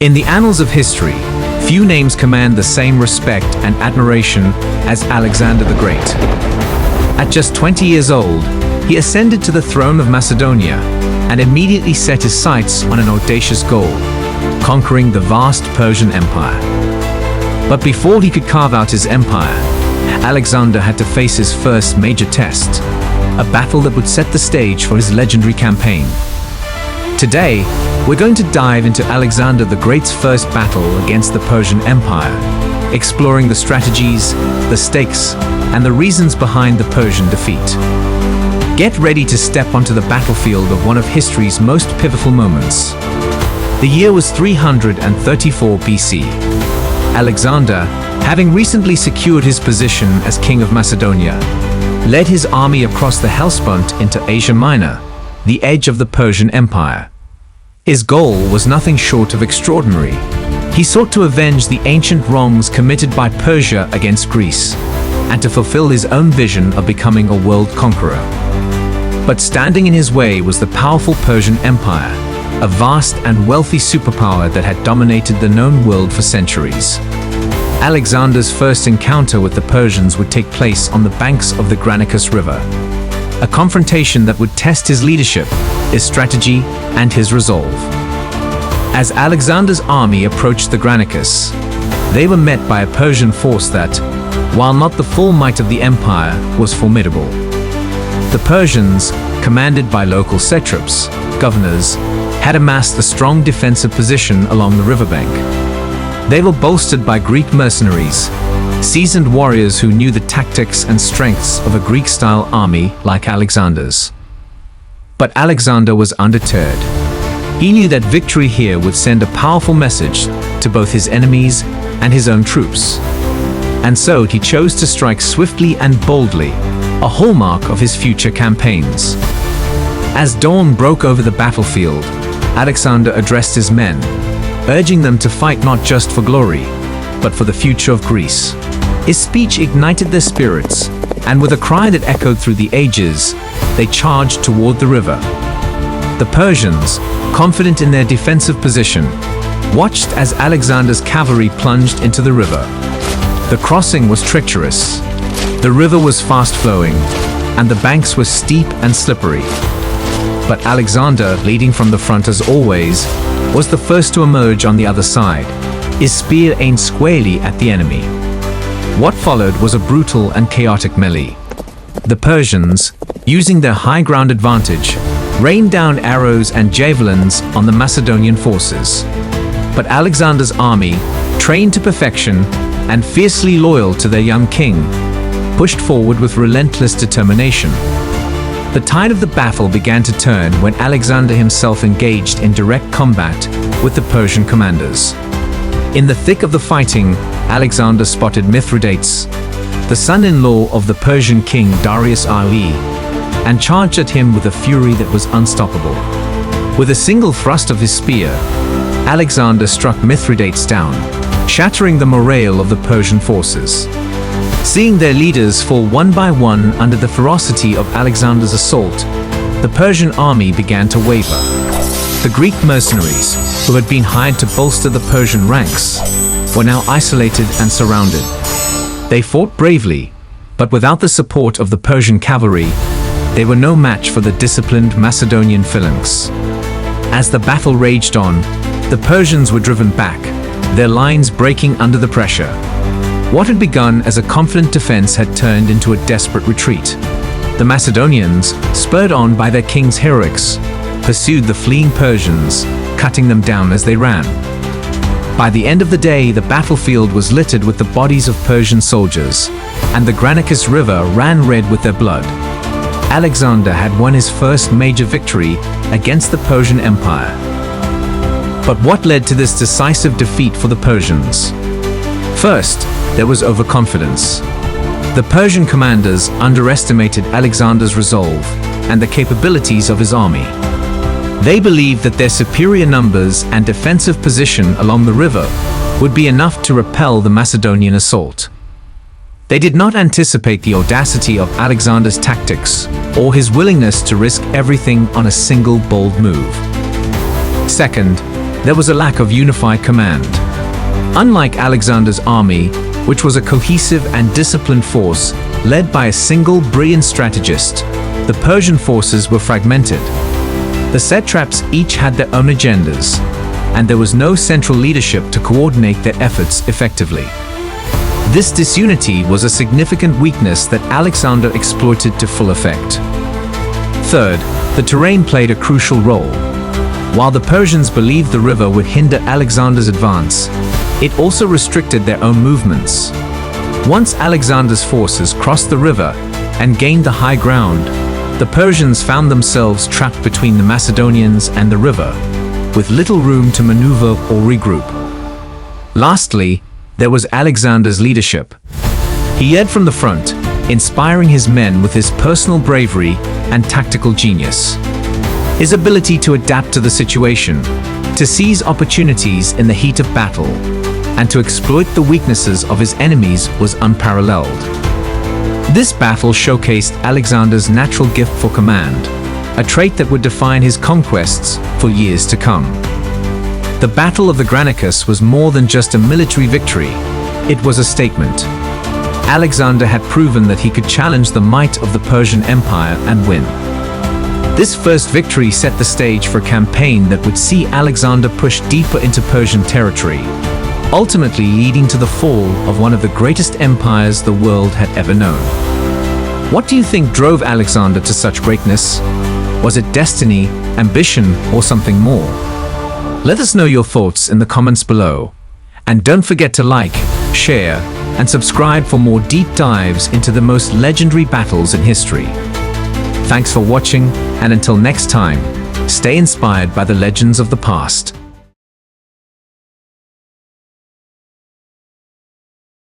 In the annals of history, few names command the same respect and admiration as Alexander the Great. At just 20 years old, he ascended to the throne of Macedonia and immediately set his sights on an audacious goal, conquering the vast Persian Empire. But before he could carve out his empire, Alexander had to face his first major test, a battle that would set the stage for his legendary campaign. Today, we're going to dive into Alexander the Great's first battle against the Persian Empire, exploring the strategies, the stakes, and the reasons behind the Persian defeat. Get ready to step onto the battlefield of one of history's most pivotal moments. The year was 334 BC. Alexander, having recently secured his position as King of Macedonia, led his army across the Hellespont into Asia Minor, the edge of the Persian Empire. His goal was nothing short of extraordinary. He sought to avenge the ancient wrongs committed by Persia against Greece, and to fulfill his own vision of becoming a world conqueror. But standing in his way was the powerful Persian Empire, a vast and wealthy superpower that had dominated the known world for centuries. Alexander's first encounter with the Persians would take place on the banks of the Granicus River, a confrontation that would test his leadership, his strategy, and his resolve. As Alexander's army approached the Granicus, they were met by a Persian force that, while not the full might of the empire, was formidable. The Persians, commanded by local satraps, governors, had amassed a strong defensive position along the riverbank. They were bolstered by Greek mercenaries, seasoned warriors who knew the tactics and strengths of a Greek-style army like Alexander's. But Alexander was undeterred. He knew that victory here would send a powerful message to both his enemies and his own troops. And so he chose to strike swiftly and boldly, a hallmark of his future campaigns. As dawn broke over the battlefield, Alexander addressed his men, urging them to fight not just for glory, but for the future of Greece. His speech ignited their spirits, and with a cry that echoed through the ages, they charged toward the river. The Persians, confident in their defensive position, watched as Alexander's cavalry plunged into the river. The crossing was treacherous. The river was fast-flowing, and the banks were steep and slippery. But Alexander, leading from the front as always, was the first to emerge on the other side, his spear aimed squarely at the enemy. What followed was a brutal and chaotic melee. The Persians, using their high ground advantage, rained down arrows and javelins on the Macedonian forces. But Alexander's army, trained to perfection and fiercely loyal to their young king, pushed forward with relentless determination. The tide of the battle began to turn when Alexander himself engaged in direct combat with the Persian commanders. In the thick of the fighting, Alexander spotted Mithridates, the son-in-law of the Persian king Darius Ali, and charged at him with a fury that was unstoppable. With a single thrust of his spear, Alexander struck Mithridates down, shattering the morale of the Persian forces. Seeing their leaders fall one by one under the ferocity of Alexander's assault, the Persian army began to waver. The Greek mercenaries, who had been hired to bolster the Persian ranks, were now isolated and surrounded. They fought bravely, but without the support of the Persian cavalry, they were no match for the disciplined Macedonian phalanx. As the battle raged on, the Persians were driven back, their lines breaking under the pressure. What had begun as a confident defense had turned into a desperate retreat. The Macedonians, spurred on by their king's heroics, pursued the fleeing Persians, cutting them down as they ran. By the end of the day, the battlefield was littered with the bodies of Persian soldiers, and the Granicus River ran red with their blood. Alexander had won his first major victory against the Persian Empire. But what led to this decisive defeat for the Persians? First, there was overconfidence. The Persian commanders underestimated Alexander's resolve and the capabilities of his army. They believed that their superior numbers and defensive position along the river would be enough to repel the Macedonian assault. They did not anticipate the audacity of Alexander's tactics or his willingness to risk everything on a single bold move. Second, there was a lack of unified command. Unlike Alexander's army, which was a cohesive and disciplined force led by a single brilliant strategist, the Persian forces were fragmented. The satraps each had their own agendas, and there was no central leadership to coordinate their efforts effectively. This disunity was a significant weakness that Alexander exploited to full effect. Third, the terrain played a crucial role. While the Persians believed the river would hinder Alexander's advance, it also restricted their own movements. Once Alexander's forces crossed the river and gained the high ground, the Persians found themselves trapped between the Macedonians and the river, with little room to maneuver or regroup. Lastly, there was Alexander's leadership. He led from the front, inspiring his men with his personal bravery and tactical genius. His ability to adapt to the situation, to seize opportunities in the heat of battle, and to exploit the weaknesses of his enemies was unparalleled. This battle showcased Alexander's natural gift for command, a trait that would define his conquests for years to come. The Battle of the Granicus was more than just a military victory. It was a statement. Alexander had proven that he could challenge the might of the Persian Empire and win. This first victory set the stage for a campaign that would see Alexander push deeper into Persian territory, ultimately leading to the fall of one of the greatest empires the world had ever known. What do you think drove Alexander to such greatness? Was it destiny, ambition, or something more? Let us know your thoughts in the comments below. And don't forget to like, share, and subscribe for more deep dives into the most legendary battles in history. Thanks for watching, and until next time, stay inspired by the legends of the past.